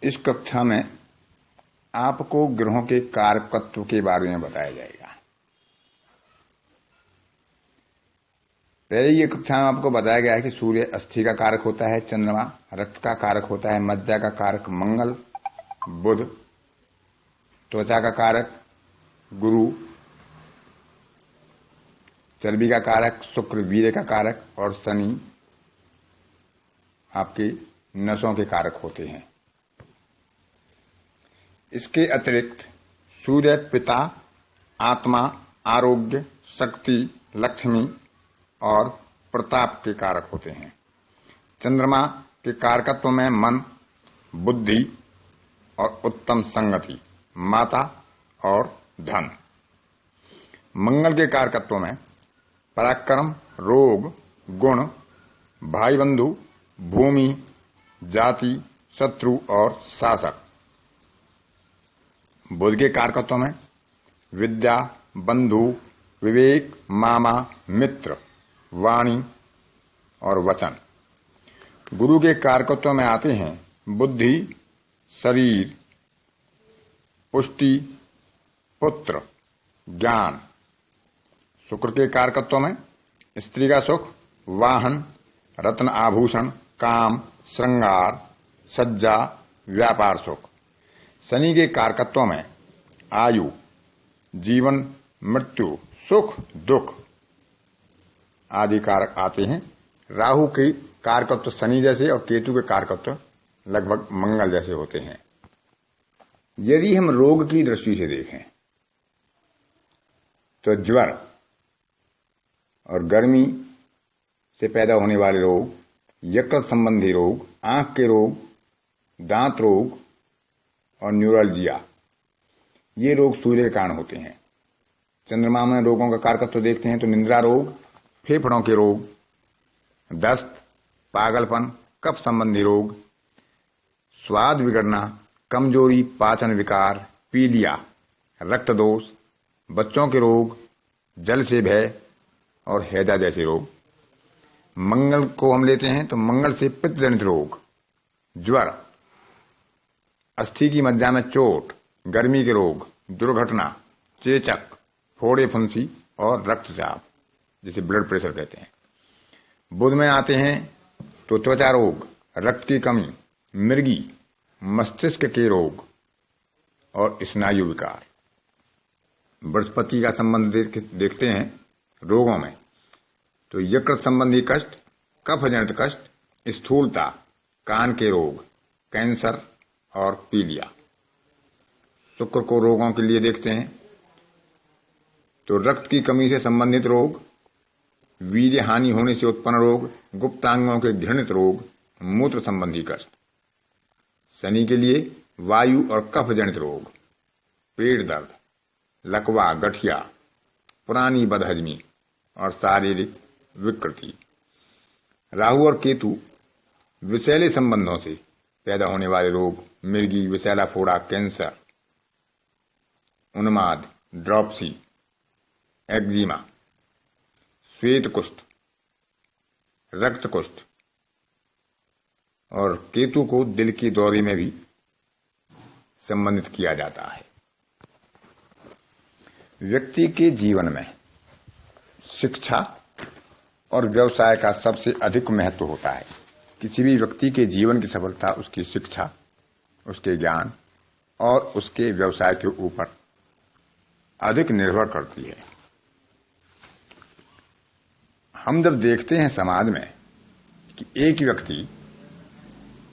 इस कक्षा में आपको ग्रहों के कारकत्व के बारे में बताया जाएगा। पहले ये कक्षा में आपको बताया गया है कि सूर्य अस्थि का कारक होता है, चंद्रमा रक्त का कारक होता है, मज्जा का कारक मंगल, बुध त्वचा का कारक गुरु, चर्बी का कारक शुक्र वीर्य का कारक और शनि आपके नसों के कारक होते हैं। इसके अतिरिक्त सूर्य पिता, आत्मा, आरोग्य, शक्ति, लक्ष्मी और प्रताप के कारक होते हैं। चंद्रमा के कारकत्व में मन, बुद्धि और उत्तम संगति, माता और धन। मंगल के कारकत्व में पराक्रम, रोग, गुण, भाई बंधु, भूमि, जाति, शत्रु और शासक। बुध के कारकत्व में विद्या, बंधु, विवेक, मामा, मित्र, वाणी और वचन। गुरु के कारकत्व में आते हैं बुद्धि, शरीर, पुष्टि, पुत्र, ज्ञान। शुक्र के कारकत्व में स्त्री का सुख, वाहन, रत्न आभूषण, काम, श्रृंगार, सज्जा, व्यापार सुख। शनि के कारकत्व में आयु, जीवन, मृत्यु, सुख, दुख आदि कारक आते हैं। राहु के कारकत्व शनि जैसे और केतु के कारकत्व लगभग मंगल जैसे होते हैं। यदि हम रोग की दृष्टि से देखें तो ज्वर और गर्मी से पैदा होने वाले रोग, यकृत संबंधी रोग, आंख के रोग, दांत रोग और न्यूरोलजिया, ये रोग सूर्य के कारण होते हैं। चंद्रमा में रोगों का कारकत्व देखते हैं तो निद्रा रोग, फेफड़ों के रोग, दस्त, पागलपन, कफ संबंधी रोग, स्वाद बिगड़ना, कमजोरी, पाचन विकार, पीलिया, रक्त दोष, बच्चों के रोग, जल से भय और हैजा जैसे रोग। मंगल को हम लेते हैं तो मंगल से पित्त जनित रोग, ज्वर, अस्थि की मज्जा में चोट, गर्मी के रोग, दुर्घटना, चेचक, फोड़े फुंसी और रक्तचाप जिसे ब्लड प्रेशर कहते हैं। बुध में आते हैं तो त्वचा रोग, रक्त की कमी, मिर्गी, मस्तिष्क के रोग और स्नायु विकार। बृहस्पति का संबंध देखते हैं रोगों में तो यकृत संबंधी कष्ट, कफ जनित कष्ट, स्थूलता, कान के रोग, कैंसर और पीलिया। शुक्र को रोगों के लिए देखते हैं तो रक्त की कमी से संबंधित रोग, वीर्य हानि होने से उत्पन्न रोग, गुप्तांगों के घृणित रोग, मूत्र संबंधी कष्ट। शनि के लिए वायु और कफ जनित रोग, पेट दर्द, लकवा, गठिया, पुरानी बदहजमी और शारीरिक विकृति। राहु और केतु विषैले संबंधों से पैदा होने वाले रोग, मिर्गी, विषैला फोड़ा, कैंसर, उन्माद, ड्रॉपसी, एक्जिमा, श्वेत कुष्ठ, रक्त कुष्ठ और केतु को दिल की दौरे में भी संबंधित किया जाता है। व्यक्ति के जीवन में शिक्षा और व्यवसाय का सबसे अधिक महत्व होता है। किसी भी व्यक्ति के जीवन की सफलता उसकी शिक्षा, उसके ज्ञान और उसके व्यवसाय के ऊपर अधिक निर्भर करती है। हम जब देखते हैं समाज में कि एक व्यक्ति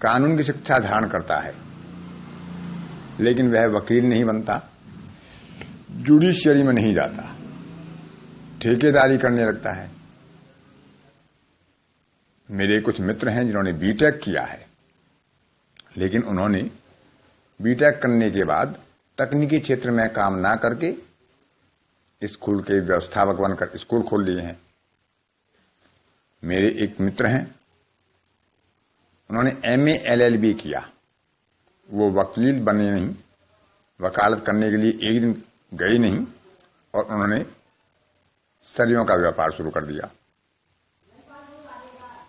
कानून की शिक्षा धारण करता है लेकिन वह वकील नहीं बनता, जुडिशियरी में नहीं जाता, ठेकेदारी करने लगता है। मेरे कुछ मित्र हैं जिन्होंने बीटेक किया है लेकिन उन्होंने बीटेक करने के बाद तकनीकी क्षेत्र में काम ना करके स्कूल के व्यवस्थापक बनकर स्कूल खोल लिए हैं। मेरे एक मित्र हैं, उन्होंने एमए एलएलबी किया, वो वकील बने नहीं, वकालत करने के लिए एक दिन गए नहीं और उन्होंने सरियों का व्यापार शुरू कर दिया।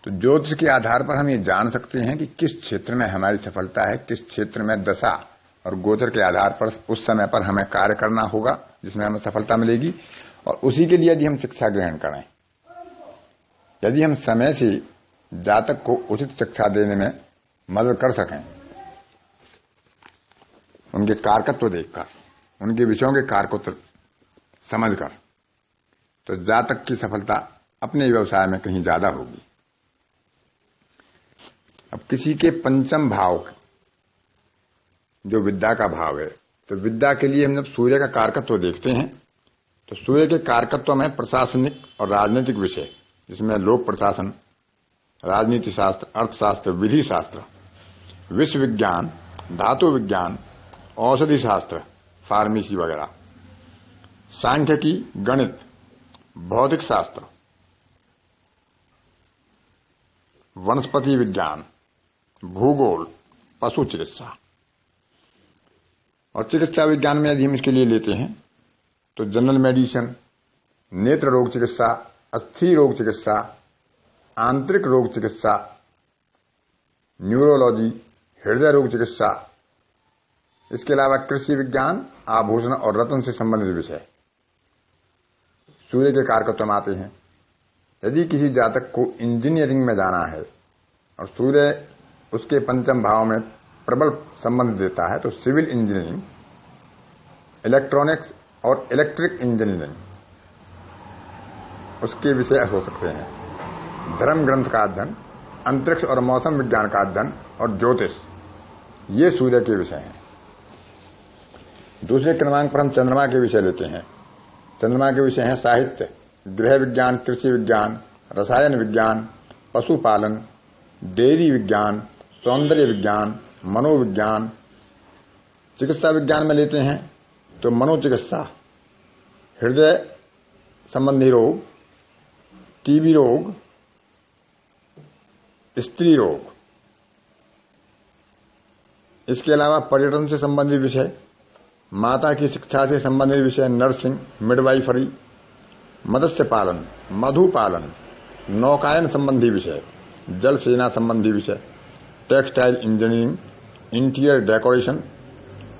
तो ज्योतिष के आधार पर हम ये जान सकते हैं कि किस क्षेत्र में हमारी सफलता है, किस क्षेत्र में दशा और गोचर के आधार पर उस समय पर हमें कार्य करना होगा जिसमें हमें सफलता मिलेगी। और उसी के लिए यदि हम शिक्षा ग्रहण करें, यदि हम समय से जातक को उचित शिक्षा देने में मदद कर सकें, उनके कारकत्व देखकर, उनके विषयों के कारकत्व समझकर, तो जातक की सफलता अपने व्यवसाय में कहीं ज्यादा होगी। अब किसी के पंचम भाव जो विद्या का भाव है, तो विद्या के लिए हम जब सूर्य का कारकत्व देखते हैं तो सूर्य के कारकत्व में प्रशासनिक और राजनीतिक विषय, जिसमें लोक प्रशासन, राजनीति शास्त्र, अर्थशास्त्र, विधि शास्त्र, विश्व विज्ञान, धातु विज्ञान, औषधि शास्त्र, फार्मेसी वगैरह, सांख्यिकी, गणित, भौतिक शास्त्र, वनस्पति विज्ञान, भूगोल, पशु चिकित्सा। और चिकित्सा विज्ञान में यदि हम इसके लिए लेते हैं तो जनरल मेडिसिन, नेत्र रोग चिकित्सा, अस्थि रोग चिकित्सा, आंतरिक रोग चिकित्सा, न्यूरोलॉजी, हृदय रोग चिकित्सा, इसके अलावा कृषि विज्ञान, आभूषण और रत्न से संबंधित विषय सूर्य के कारकत्व में आते हैं। यदि किसी जातक को इंजीनियरिंग में जाना है और सूर्य उसके पंचम भाव में प्रबल संबंध देता है तो सिविल इंजीनियरिंग, इलेक्ट्रॉनिक्स और इलेक्ट्रिक इंजीनियरिंग उसके विषय हो सकते हैं। धर्म ग्रंथ का अध्ययन, अंतरिक्ष और मौसम विज्ञान का अध्ययन और ज्योतिष, ये सूर्य के विषय हैं। दूसरे क्रमांक पर हम चंद्रमा के विषय लेते हैं। चंद्रमा के विषय हैं साहित्य, गृह विज्ञान, कृषि विज्ञान, रसायन विज्ञान, पशुपालन, डेयरी विज्ञान, सौंदर्य विज्ञान, मनोविज्ञान। चिकित्सा विज्ञान में लेते हैं तो मनोचिकित्सा, हृदय संबंधी रोग, टीबी रोग, स्त्री रोग। इसके अलावा पर्यटन से संबंधित विषय, माता की शिक्षा से संबंधित विषय, नर्सिंग, मिडवाइफरी, मत्स्य पालन, मधु पालन, नौकायन संबंधी विषय, जल सेना संबंधी विषय, textile engineering, interior decoration,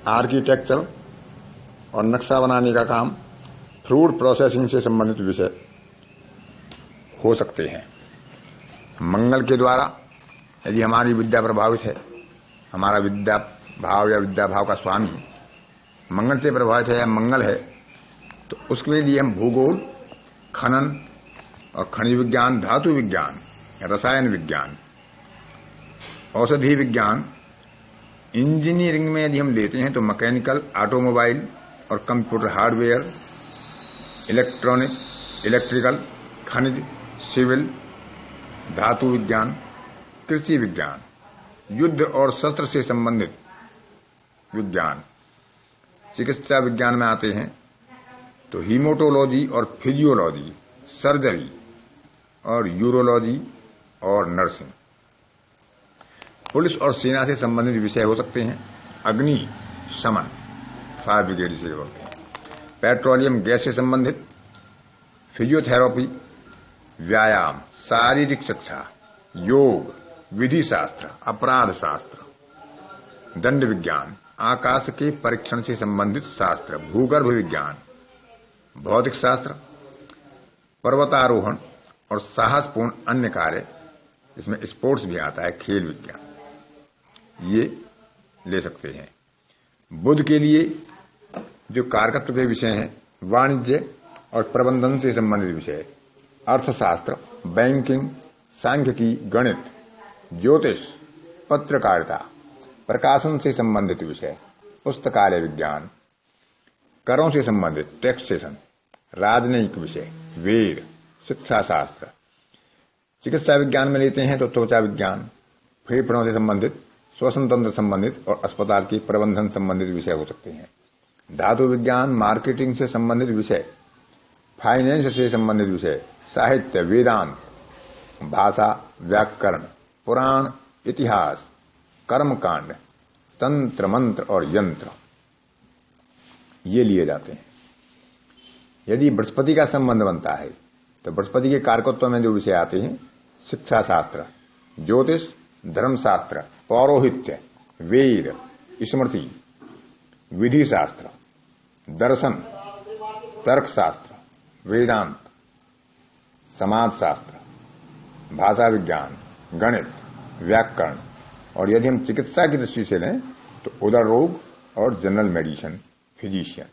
architecture और नक्शा बनाने का काम, फूड प्रोसेसिंग से संबंधित विषय हो सकते हैं। मंगल के द्वारा यदि हमारी विद्या प्रभावित है, हमारा विद्या भाव या विद्या भाव का स्वामी मंगल से प्रभावित है या मंगल है, तो उसके लिए हम भूगोल, खनन और खनिज विज्ञान, धातु विज्ञान, रसायन विज्ञान, औषधि विज्ञान, इंजीनियरिंग में यदि हम लेते हैं तो मैकेनिकल, ऑटोमोबाइल और कंप्यूटर हार्डवेयर, इलेक्ट्रॉनिक, इलेक्ट्रिकल, खनिज, सिविल, धातु विज्ञान, कृषि विज्ञान, युद्ध और शस्त्र से संबंधित विज्ञान। चिकित्सा विज्ञान में आते हैं तो हीमोटोलॉजी और फिजियोलॉजी, सर्जरी और यूरोलॉजी और नर्सिंग। पुलिस और सेना से संबंधित विषय हो सकते हैं, अग्नि शमन, फायर ब्रिगेड से बोलते हैं, पेट्रोलियम गैस से संबंधित, फिजियोथेरेपी, व्यायाम, शारीरिक शिक्षा, योग, विधि शास्त्र, अपराध शास्त्र, दंड विज्ञान, आकाश के परीक्षण से संबंधित शास्त्र, भूगर्भ विज्ञान, भौतिक शास्त्र, पर्वतारोहण और साहसपूर्ण अन्य कार्य, इसमें स्पोर्ट्स भी आता है, खेल विज्ञान, ये ले सकते हैं। बुध के लिए जो कारकत्व के विषय हैं, वाणिज्य और प्रबंधन से संबंधित विषय, अर्थशास्त्र, बैंकिंग, सांख्यिकी, गणित, ज्योतिष, पत्रकारिता, प्रकाशन से संबंधित विषय, पुस्तकालय विज्ञान, करों से संबंधित, टैक्सेशन, राजनयिक विषय, वेद, शिक्षा शास्त्र। चिकित्सा विज्ञान में लेते हैं तो त्वचा विज्ञान, फेफड़ों से संबंधित, श्वसन तंत्र संबंधित और अस्पताल की प्रबंधन संबंधित विषय हो सकते हैं। धातु विज्ञान, मार्केटिंग से संबंधित विषय, फाइनेंस से संबंधित विषय, साहित्य, वेदांत, भाषा, व्याकरण, पुराण, इतिहास, कर्मकांड, तंत्र मंत्र और यंत्र, ये लिए जाते हैं। यदि बृहस्पति का संबंध बनता है तो बृहस्पति के कारकत्व में जो विषय आते हैं, शिक्षा शास्त्र, ज्योतिष, धर्मशास्त्र, पौरोहित्य, वेद, स्मृति, विधि शास्त्र, दर्शन, तर्कशास्त्र, वेदांत, समाज शास्त्र, भाषा विज्ञान, गणित, व्याकरण, और यदि हम चिकित्सा की दृष्टि से लें तो उदर रोग और जनरल मेडिसिन, फिजिशियन।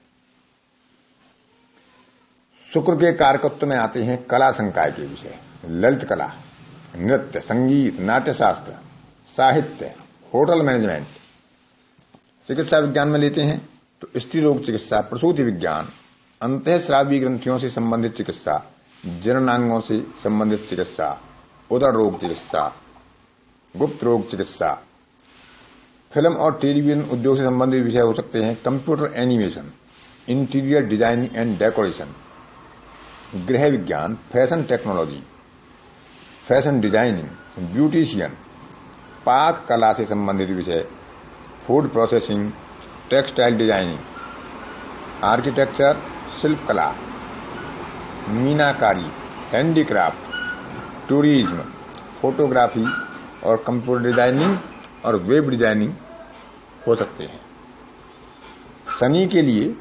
शुक्र के कारकत्व में आते हैं कला संकाय के विषय, ललित कला, नृत्य, संगीत, नाट्य शास्त्र, साहित्य, होटल मैनेजमेंट। चिकित्सा विज्ञान में लेते हैं तो स्त्री रोग चिकित्सा, प्रसूति विज्ञान, अंतःस्रावी ग्रंथियों से संबंधित चिकित्सा, जननांगों से संबंधित चिकित्सा, उदर रोग चिकित्सा, गुप्त रोग चिकित्सा। फिल्म और टेलीविजन उद्योग से संबंधित विषय हो सकते हैं computer animation, interior designing and decoration, गृह विज्ञान, fashion technology, fashion designing, beautician, पाक कला से संबंधित विषय, food processing, textile designing, architecture, शिल्प कला, मीनाकारी, हैंडीक्राफ्ट, टूरिज्म, फोटोग्राफी और कंप्यूटर डिजाइनिंग और वेब डिजाइनिंग हो सकते हैं। शनि के लिए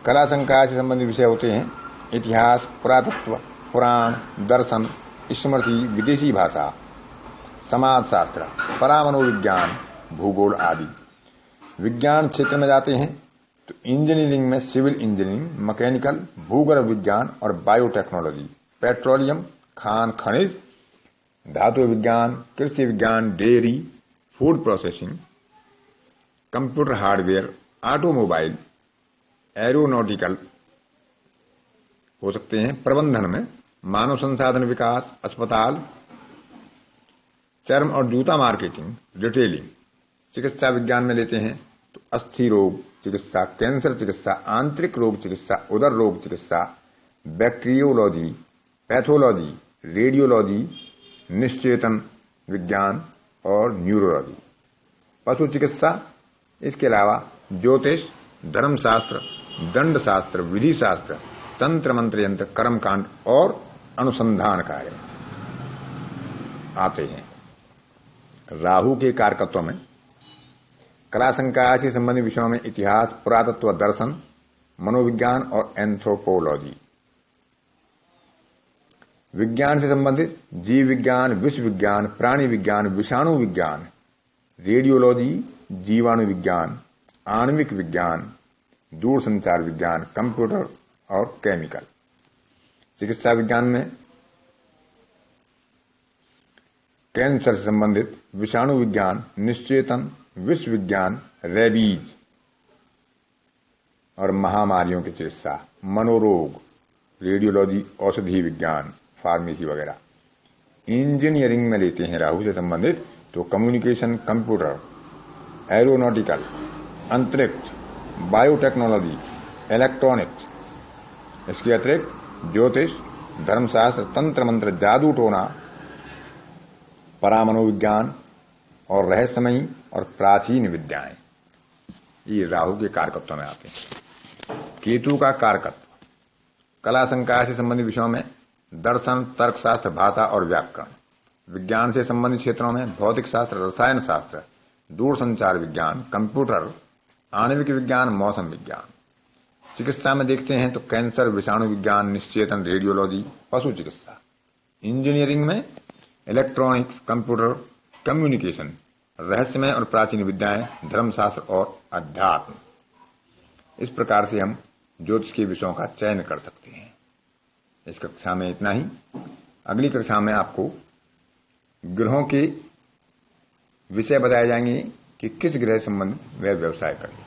कला संकाय से संबंधित विषय होते हैं इतिहास, पुरातत्व, पुराण, दर्शन, स्मृति, विदेशी भाषा, समाज शास्त्र, परामनोविज्ञान, भूगोल आदि। विज्ञान क्षेत्र में जाते हैं तो इंजीनियरिंग में सिविल इंजीनियरिंग, मैकेनिकल, भूगर्भ विज्ञान और बायोटेक्नोलॉजी, पेट्रोलियम, खान खनिज, धातु विज्ञान, कृषि विज्ञान, dairy, food processing, computer hardware, automobile, aeronautical हो सकते हैं। प्रबंधन में मानव संसाधन विकास, अस्पताल, चर्म और जूता मार्केटिंग, रिटेलिंग। चिकित्सा विज्ञान में लेते हैं तो अस्थि रोग चिकित्सा, कैंसर चिकित्सा, आंतरिक रोग चिकित्सा, उदर रोग चिकित्सा, बैक्टीरियोलॉजी, पैथोलॉजी, रेडियोलॉजी, निश्चेतन विज्ञान और न्यूरोलॉजी। पशु चिकित्सा, इसके अलावा ज्योतिष, धर्मशास्त्र, दंड शास्त्र, विधि शास्त्र, तंत्र मंत्र यंत्र, कर्मकांड और अनुसंधान कार्य आते हैं। राहु के कारकत्व में कला संकाय से संबंधित विषयों में इतिहास, पुरातत्व, दर्शन, मनोविज्ञान और एंथ्रोपोलॉजी। विज्ञान से संबंधित जीव विज्ञान, विश्व विज्ञान, प्राणी विज्ञान, विषाणु विज्ञान, रेडियोलॉजी, जीवाणु विज्ञान, आणविक विज्ञान, दूरसंचार विज्ञान, कंप्यूटर और केमिकल। चिकित्सा विज्ञान में कैंसर से संबंधित विषाणु विज्ञान, निश्चेतन, विश्व विज्ञान, रेबीज और महामारियों की चिकित्सा, मनोरोग, रेडियोलॉजी, औषधि विज्ञान, फार्मेसी वगैरह। इंजीनियरिंग में लेते हैं राहु से संबंधित तो कम्युनिकेशन, कंप्यूटर, एरोनॉटिकल, अंतरिक्ष, बायोटेक्नोलॉजी, इलेक्ट्रॉनिक्स। इसके अतिरिक्त ज्योतिष, धर्मशास्त्र, तंत्र मंत्र, जादू टोना, परामनोविज्ञान और रहस्यमयी और प्राचीन विद्याएं, ये राहु के कारकत्व में आते हैं। केतु का कारकत्व कला संकाय से संबंधित विषयों में दर्शन, तर्कशास्त्र, भाषा और व्याकरण। विज्ञान से संबंधित क्षेत्रों में भौतिक शास्त्र, रसायन शास्त्र, दूरसंचार विज्ञान, कंप्यूटर, आणविक विज्ञान, मौसम विज्ञान। चिकित्सा में देखते हैं तो कैंसर, विषाणु विज्ञान, निश्चेतन, रेडियोलॉजी, पशु चिकित्सा। इंजीनियरिंग में इलेक्ट्रॉनिक्स, कंप्यूटर, कम्युनिकेशन, रहस्यमय और प्राचीन विद्याएं, धर्मशास्त्र और अध्यात्म। इस प्रकार से हम ज्योतिष के विषयों का चयन कर सकते हैं। इस कक्षा में इतना ही। अगली कक्षा में आपको ग्रहों के विषय बताए जाएंगे कि किस ग्रह संबंधित वे व्यवसाय करें।